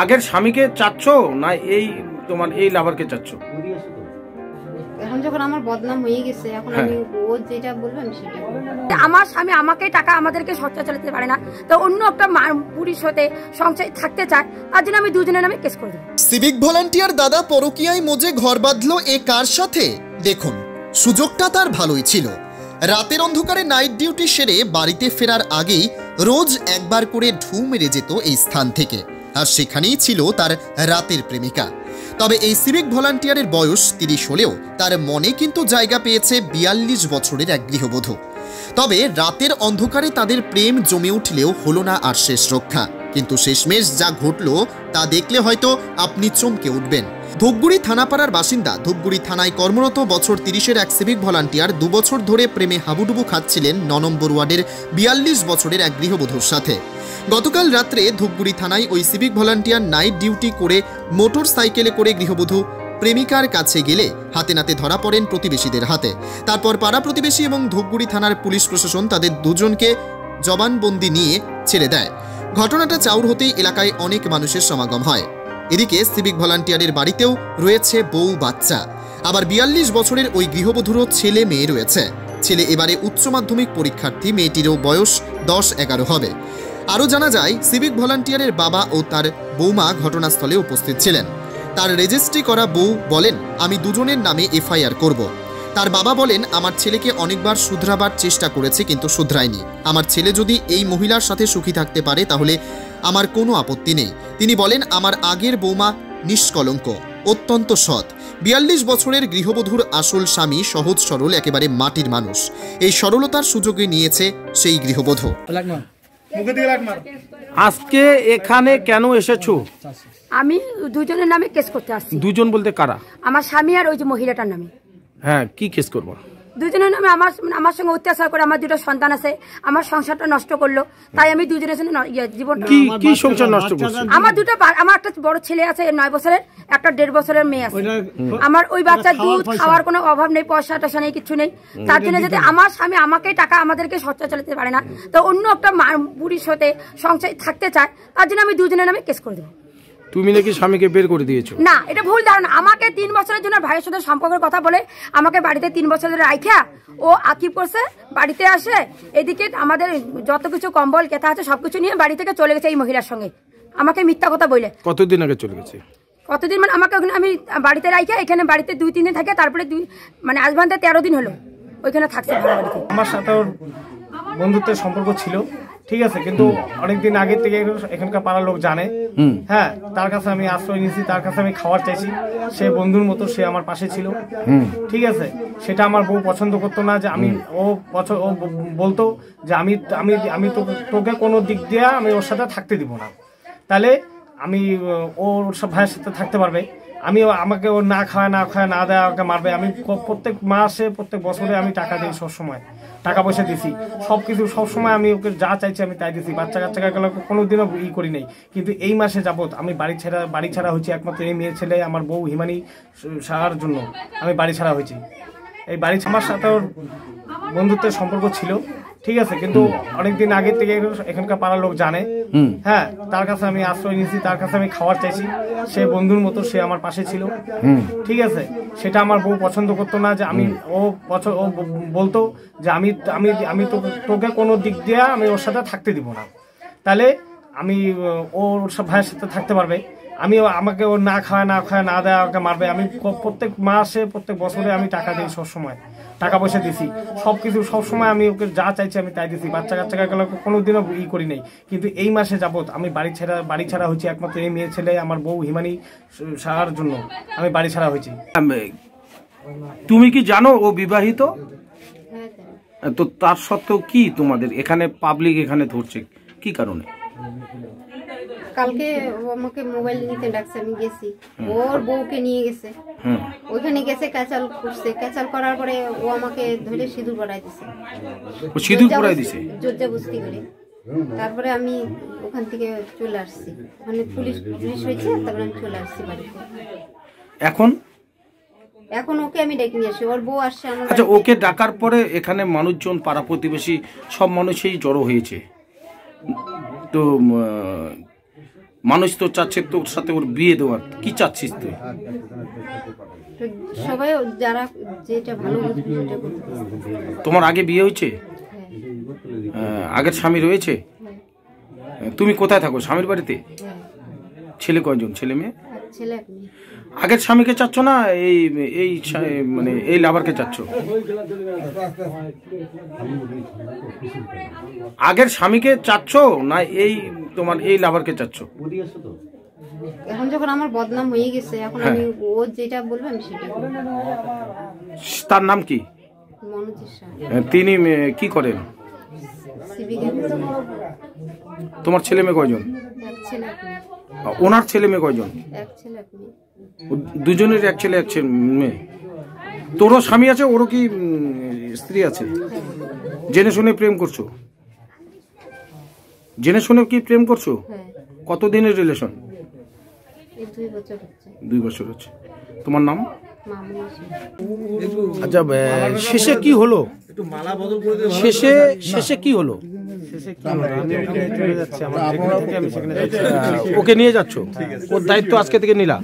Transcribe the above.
আগের স্বামীকে চাচ্ছ না এই তোমার এই লাভারকে চাচ্ছ? এখন যখন আমার বদনাম হয়ে গেছে, এখন আমি ও যেটা বলবো আমি সেটা বলবো। আমার স্বামী আমাকে টাকা আমাদেরকে সচ্চা চালাতে পারে না, তো অন্য একটা পুরুষ হতে সংসার থাকতে চায়, তার জন্য আমি দুজনের নামে কেস করে দেবো। সিভিক ভলান্টিয়ার দাদা পরকীয়ায় মজে ঘর বাঁধলো এ কার সাথে? দেখুন, সুযোগটা তার ভালোই ছিল। রাতের অন্ধকারে নাইট ডিউটি সেরে বাড়িতে ফেরার আগেই রোজ একবার করে ঢু মেরে যেত এই স্থান থেকে, আর সেখানেই ছিল তার রাতের প্রেমিকা। তবে এই সিভিক ভলান্টিয়ারের বয়স 30 হলেও তার মনে কিন্তু জায়গা পেয়েছে 42 বছরের এক গৃহবধূ। তবে রাতের অন্ধকারে তাদের প্রেম জমে উঠলেও হলো না আর শেষ রক্ষা। কিন্তু শেষমেশ যা ঘটল তা দেখলে হয়তো আপনি চমকে উঠবেন। ধূপগুড়ি থানাপাড়ার বাসিন্দা, ধূপগুড়ি থানায় কর্মরত বছর 30-এর এক সিভিক ভলান্টিয়ার 2 বছর ধরে প্রেমে হাবুডুবু খাচ্ছিলেন 9 নম্বর ওয়ার্ডের 42 বছরের এক গৃহবধূর সাথে। গতকাল রাত্রে ধূপগুড়ি থানায় ওই সিভিক ভলান্টিয়ার নাইট ডিউটি করে মোটর সাইকেলে করে গৃহবধূ প্রেমিকার কাছে গেলে হাতে নাতে ধরা পড়েন প্রতিবেশীদের হাতে। তারপর পাড়া প্রতিবেশী এবং ধূপগুড়ি থানার পুলিশ প্রশাসন তাদের দুজনকে জবানবন্দি নিয়ে ছেড়ে দেয়। ঘটনাটা চাউর হতেই এলাকায় অনেক মানুষের সমাগম হয়। এদিকে সিভিক ভলান্টিয়ারের বাড়িতেও রয়েছে বউ বাচ্চা, আবার 42 বছরের ওই গৃহবধূরও ছেলে মেয়ে রয়েছে। ছেলে এবারে উচ্চ মাধ্যমিক পরীক্ষার্থী, মেয়েটিরও বয়স 10-11 হবে। আরও জানা যায়, সিভিক ভলান্টিয়ারের বাবা ও তার বৌমা ঘটনাস্থলে উপস্থিত ছিলেন। তার রেজিস্ট্রি করা বউ বলেন, আমি দুজনের নামে এফআইআর করব। তার বাবা বলেন, আমার ছেলেকে অনেকবার শুধরাবার চেষ্টা করেছে কিন্তু শুধরায়নি। আমার ছেলে যদি এই মহিলার সাথে সুখী থাকতে পারে তাহলে আমার কোনো আপত্তি নেই। তিনি বলেন, আমার আগের বৌমা নিষ্কলঙ্ক, অত্যন্ত সৎ। 42 বছরের গৃহবধূর আসল স্বামী সহজ সরল, একেবারে মাটির মানুষ। এই সরলতার সুযোগে নিয়েছে সেই গৃহবধূ। আজকে এখানে কেন এসেছো? আমি দুজনের নামে কেস করতে আসছি। দুজন বলতে কারা? আমার স্বামী আর ওই যে মহিলাটার নামে। হ্যাঁ, কি কেস করবো? দুজনের নামে আমার সঙ্গে অত্যাচার করে, আমার 2টা সন্তান আছে, আমার সংসারটা নষ্ট করলো। তাই আমি দুজনের সঙ্গে জীবনটা। কি সংসার নষ্ট করছে? আমার একটা বড় ছেলে আছে 9 বছরের, একটা 1.5 বছরের মেয়ে আছে। আমার ওই বাচ্চার দুধ খাওয়ার কোনো অভাব নেই, পয়সা টয়সা নেই, কিছু নেই। তার জন্য যদি আমার স্বামী আমাকে টাকা আমাদেরকে সচ্চা চালাতে পারে না, তো অন্য একটা পুরুষ হতে সংসার থাকতে চায়, তার জন্য আমি দুজনের নামে কেস করে দেবো। তুমি নাকি স্বামীকে বের করে দিয়েছো? না, এটা ভুল ধারণা। আমাকে 3 বছরের জন্য ভাইয়ের সাথে সম্পর্কের কথা বলে আমাকে বাড়িতে 3 বছর ধরে রাইখা ও আকিব করছে। বাড়িতে আসে, এদিকে আমাদের যত কিছু কম্বল কেতা আছে সবকিছু নিয়ে বাড়ি থেকে চলে গেছে এই মহিলার সঙ্গে, আমাকে মিথ্যা কথা বলে। কতদিন আগে চলে গেছে? কতদিন মানে আমাকে ওখানে আমি বাড়িতে রাইখা এখানে বাড়িতে 2-3 দিন থাকে, তারপরে মানে আজ বান্ধে 13 দিন হলো ওইখানে থাকছে ভাড়া বাড়িতে। আমার সাথে ওর বন্ধুত্বের সম্পর্ক ছিল, ঠিক আছে, কিন্তু অনেকদিন আগে থেকে এখানকার পাড়ার লোক জানে। হ্যাঁ, তার কাছে আমি আশ্রয় নিয়েছি, তার কাছে আমি খাবার চাইছি, সে বন্ধুর মতো সে আমার পাশে ছিল, ঠিক আছে। সেটা আমার বউ পছন্দ করতো না, যে আমি ও বলতো যে আমি আমি আমি তোকে কোনো দিক দিয়ে আমি ওর সাথে থাকতে দিব না, তাহলে আমি ওর সব ভাইয়ের সাথে থাকতে পারবে। আমাকে ও না খাওয়া না দেয়, আমাকে মারবে। আমি প্রত্যেক মাসে প্রত্যেক বছরে আমি টাকা দিই, সবসময় টাকা পয়সা দিছি, সবকিছু সবসময় আমি ওকে যা চাইছি আমি তাই দিছি। বাচ্চা গেলে কোনোদিনও করি নাই, কিন্তু এই মাসে যাবত আমি বাড়ি ছাড়া হয়েছি একমাত্র এই মেয়ে ছেলে আমার বউ হিমানি সারার জন্য আমি বাড়ি ছাড়া হয়েছি। এই বাড়ি আমার সাথে ওর বন্ধুত্বের সম্পর্ক ছিল, ঠিক আছে, কিন্তু অনেকদিন আগে থেকে এখানকার পাড়ার লোক জানে। হ্যাঁ, তার কাছে আমি আশ্রয় নিয়েছি, তার কাছে আমি খাবার চাইছি, সে বন্ধুর মতো সে আমার পাশে ছিল, ঠিক আছে। সেটা আমার বউ পছন্দ করতো না, যে আমি ও বলতো যে আমি আমি আমি তোকে কোনো দিক দিয়ে আমি ওর সাথে থাকতে দিব না, তাহলে আমি ওর সব ভাইয়ের সাথে থাকতে পারবে। আমাকে ও না খাওয়া না দেয়, আমাকে মারবে। আমি প্রত্যেক মাসে প্রত্যেক বছরে আমি টাকা দিই, সবসময় টাকা পয়সা দিছি, সবকিছু সবসময় আমি ওকে যা চাইছি আমি তাই দিছি। বাচ্চা গেলে কোনোদিনও করি নাই, কিন্তু এই মাসে যাবত আমি বাড়ি ছাড়া হয়েছি একমাত্র এই মেয়ে ছেলে আমার বউ হিমানি সারার জন্য আমি বাড়ি ছাড়া হয়েছি। তুমি কি জানো ও বিবাহিত? তো তার সত্ত্বেও কি তোমাদের এখানে পাবলিক এখানে ধরছে কি কারণে? কালকে আমাকে মোবাইল নিতে ডাকছে, আমি গেছি, ওর বউকে নিয়ে গেছে, ওইখানে গেছে ক্যাচাল করছে। ক্যাচাল করার পরে ও আমাকে ধরে সিঁদুর পরাই দিছে, জোরজবস্তি করে। তারপরে আমি ওখান থেকে চলে আসছি, ওখানে পুলিশ হয়েছে, তারপরে আমি চলে আসছি বাড়িতে। এখন ওকে আমি ডেকে নিয়ে আসি, ওর বউ আসছে আমার। আচ্ছা, ওকে ডাকার পরে এখানে মানুষজন, পাড়া প্রতিবেশী সব মানুষই জড়ো হয়েছে, তো মানুষ তো চাচ্ছে তোর সাথে ওর বিয়ে দেওয়ার, কি চাচ্ছিস তুই? তো সবাই যারা যেটা ভালো বুঝবে সেটা করবে। তোমার আগে বিয়ে হয়েছে? হ্যাঁ, আগের স্বামী রয়েছে? হ্যাঁ, তুমি কোথায় থাকো? স্বামীর বাড়িতে? হ্যাঁ। ছেলে কয়জন? ছেলে মেয়ে? এক ছেলে এক মেয়ে। আগের স্বামীকে চাচ্ছ না এই এই মানে এই লাভারকে চাচ্ছ? আগের স্বামীকে চাচ্ছ না এই তোমার এই লাভারকে চাচ্ছ? এখন যখন আমার বদনাম হয়ে গেছে, এখন আমি ও যেটা বলবে আমি সেটা করবো। তার নাম কি? মনোজিৎ শাহ, তিনি কি করেন? সিভিক। তোমার ছেলে মেয়ে কয়জন? এক ছেলে এক মেয়ে। ওনার ছেলে মেয়ে কয়জন? এক ছেলে এক মেয়ে। দুজনের এক ছেলে এক মেয়ে। তোরও স্বামী আছে, ওরও কি স্ত্রী আছে? জেনে শুনে প্রেম করছো? জেনে শুনে কি প্রেম করছো? হ্যাঁ, কতদিনের রিলেশন? এই 2 বছর হচ্ছে। 2 বছর হচ্ছে। তোমার নাম? মামুনি শাহ। আচ্ছা, শেষে কি হলো? শেষে কি হলো? ওকে নিয়ে যাচ্ছ? ওর দায়িত্ব আজকে থেকে নিলা?